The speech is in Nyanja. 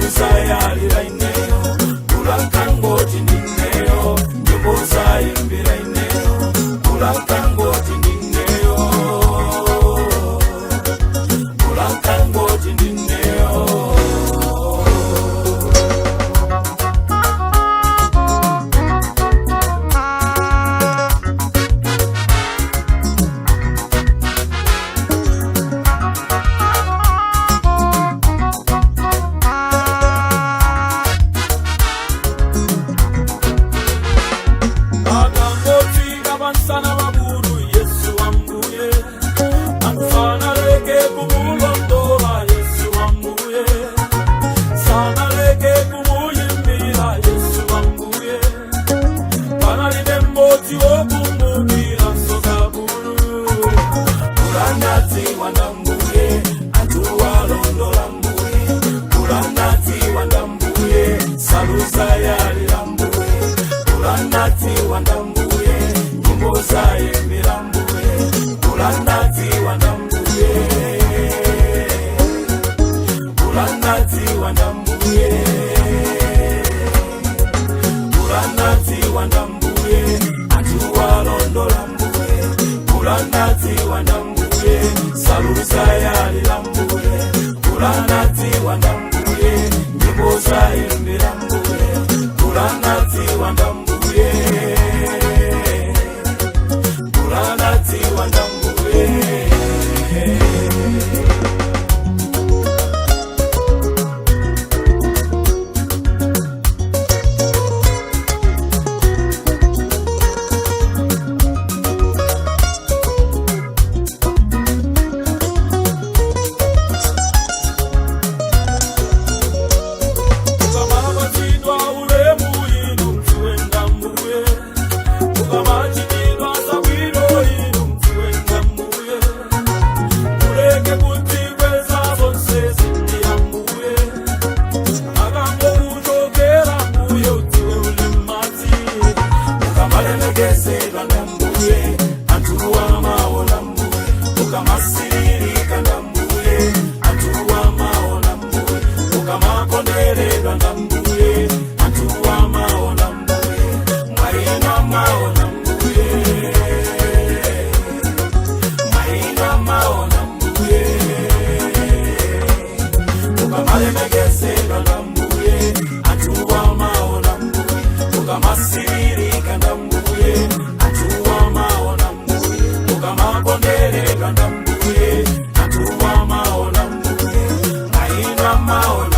salusa yalira ineyo, kulakangoti ndineyo, nyimbo zayimbira ineyo, kulakangoti ndineyo, kulakangoti ndineyo. Sana waburu Yesu ambuye, amfana leke kumulondola Yesu ambuye, sana leke kumuyimbira Yesu ambuye, bana libemboti okumugira sokaburu, kulangati wandambuye, atuwalondola mbuye, kulangati wandambuye, salusa yalilambuye, kulangati wandambuye, zayimbira mbuye, kulangati wandambuye, kulangati wandambuye, kulangati wandambuye, atuwalondola mbuye, kulangati wandambuye, salusa yalira mbuye, kulangati wandambuye, nyimbo zayimbira mbuye, kulangati wandambuye, kulangati wandambuye. Maona